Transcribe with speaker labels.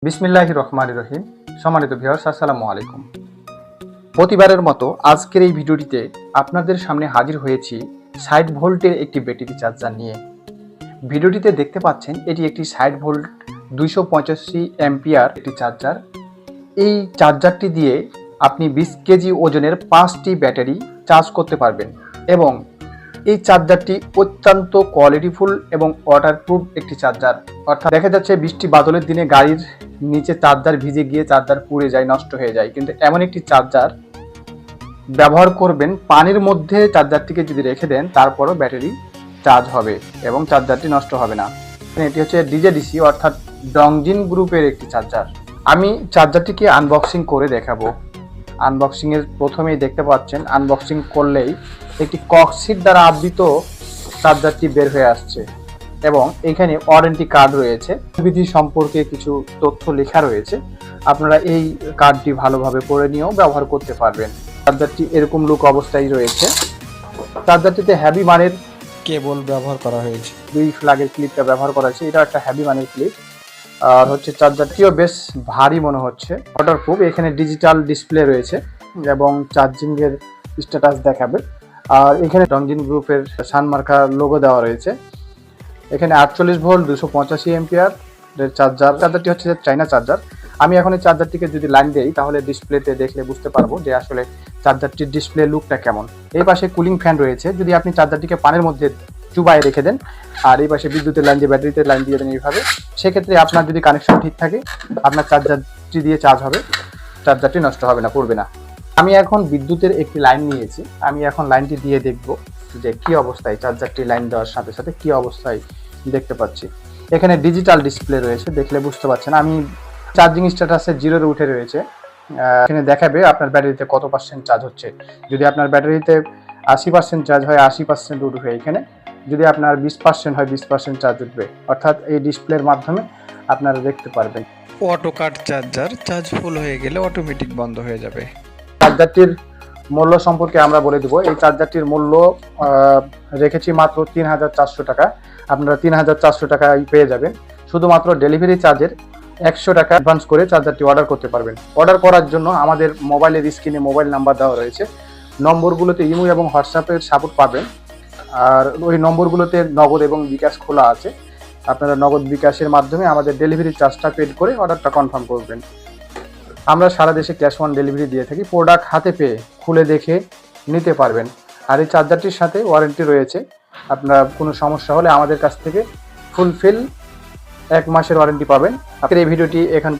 Speaker 1: বিসমিল্লাহির রহমানির রহিম। সম্মানিত ভিউয়ার্স, আসসালামু আলাইকুম। প্রতিবারের মতো আজকের এই ভিডিওটিতে আপনাদের সামনে হাজির হয়েছি 60 ভোল্টের একটি ব্যাটারি চার্জার নিয়ে। ভিডিওটিতে দেখতে পাচ্ছেন এটি একটি 60 ভোল্ট 285 অ্যাম্পিয়ার একটি চার্জার। এই চার্জারটি দিয়ে আপনি 20 কেজি ওজনের 5টি ব্যাটারি চার্জ করতে পারবেন এবং এই চার্জারটি অত্যন্ত কোয়ালিটিফুল এবং ওয়াটারপ্রুফ একটি চার্জার। অর্থাৎ দেখা যাচ্ছে বৃষ্টি বাদলের দিনে গাড়ির নিচে চার্জার ভিজে গিয়ে চার্জার পুড়ে যায়, নষ্ট হয়ে যায়, কিন্তু এমন একটি চার্জার ব্যবহার করবেন, পানির মধ্যে চার্জারটিকে যদি রেখে দেন তারপরও ব্যাটারি চার্জ হবে এবং চার্জারটি নষ্ট হবে না। এটি হচ্ছে ডিজেডিসি অর্থাৎ ডংজিন গ্রুপের একটি চার্জার। আমি চার্জারটিকে আনবক্সিং করে দেখাবো। আনবক্সিংয়ের প্রথমেই দেখতে পাচ্ছেন, আনবক্সিং করলেই একটি কক্সিট দ্বারা আবৃত চার্জারটি বের হয়ে আসছে এবং এখানে ওয়ারেন্টি কার্ড রয়েছে, বিধি সম্পর্কে কিছু তথ্য লেখা রয়েছে। আপনারা এই কার্ডটি ভালোভাবে পড়ে নিয়েও ব্যবহার করতে পারবেন। চার্জারটি এরকম লুক অবস্থায় রয়েছে। চার্জারটিতে হেভি মানের
Speaker 2: কেবল ব্যবহার করা হয়েছে।
Speaker 1: 2 ফ্ল্যাগের ক্লিপটা ব্যবহার করা হয়েছে। এটা একটা হেভি মানের ক্লিপ। আর হচ্ছে চার্জারটিও বেশ ভারী মনে হচ্ছে, ওয়াটারপ্রুফ। এখানে ডিজিটাল ডিসপ্লে রয়েছে এবং চার্জিংয়ের স্ট্যাটাস দেখাবে। আর এখানে ডংজিন গ্রুপের সানমার্কা লোগো দেওয়া রয়েছে। এখানে 48 ভোল্ট 285 এম্পিয়ার চার্জারটি হচ্ছে চাইনা চার্জার। আমি এখন এই চার্জারটিকে যদি লাইন দেই তাহলে ডিসপ্লেতে দেখলে বুঝতে পারবো যে আসলে চার্জারটির ডিসপ্লে লুকটা কেমন। এই পাশে কুলিং ফ্যান রয়েছে, যদি আপনি চার্জারটিকে পানির মধ্যে চুবাই রেখে দেন আর এই পাশে বিদ্যুতের লাইন দিয়ে ব্যাটারিতে লাইন দিয়ে দেন এইভাবে, সেক্ষেত্রে আপনার যদি কানেকশন ঠিক থাকে আপনার চার্জারটি দিয়ে চার্জ হবে, চার্জারটি নষ্ট হবে না, পড়বে না। আমি এখন বিদ্যুতের একটি লাইন নিয়েছি, আমি এখন লাইনটি দিয়ে দেখব যে কি অবস্থায় চার্জারটি লাইন দেওয়ার সাথে সাথে কি অবস্থায় দেখতে পাচ্ছি। এখানে ডিজিটাল ডিসপ্লে রয়েছে, দেখলে বুঝতে পারছেন। আমি চার্জিং স্ট্যাটাসে 0-তে উঠে রয়েছে। এখানে দেখাবে আপনার ব্যাটারিতে কত % চার্জ হচ্ছে। যদি আপনার ব্যাটারিতে 80% চার্জ হয় 80% উঠবে এখানে, যদি আপনার 20% হয় 20% চার্জ উঠবে। অর্থাৎ এই ডিসপ্লের মাধ্যমে আপনারা দেখতে পারবেন।
Speaker 2: অটো কাট চার্জার, চার্জ ফুল হয়ে গেলে অটোমেটিক বন্ধ হয়ে যাবে।
Speaker 1: চার্জারটির মূল্য সম্পর্কে আমরা বলে দেবো। এই চার্জারটির মূল্য রেখেছি মাত্র 3400 টাকা। আপনারা 3400 টাকায় পেয়ে যাবেন। শুধুমাত্র ডেলিভারি চার্জের 100 টাকা অ্যাডভান্স করে চার্জারটি অর্ডার করতে পারবেন। অর্ডার করার জন্য আমাদের মোবাইলের স্ক্রিনে মোবাইল নাম্বার দেওয়া রয়েছে। নম্বরগুলোতে ইমো এবং হোয়াটসঅ্যাপের সাপোর্ট পাবেন। আর ওই নম্বরগুলোতে নগদ এবং বিকাশ খোলা আছে। আপনারা নগদ বিকাশের মাধ্যমে আমাদের ডেলিভারি চার্জটা পেড করে অর্ডারটা কনফার্ম করবেন। আমরা সারা দেশে ক্যাশ অন ডেলিভারি দিয়ে থাকি। প্রোডাক্ট হাতে পেয়ে খুলে দেখে নিতে পারবেন। আর এই চার্জারটির সাথে ওয়ারেন্টি রয়েছে। আপনার কোনো সমস্যা হলে আমাদের কাছ থেকে ফুলফিল 1 মাসের ওয়ারেন্টি পাবেন। আপনার এই ভিডিওটি এখান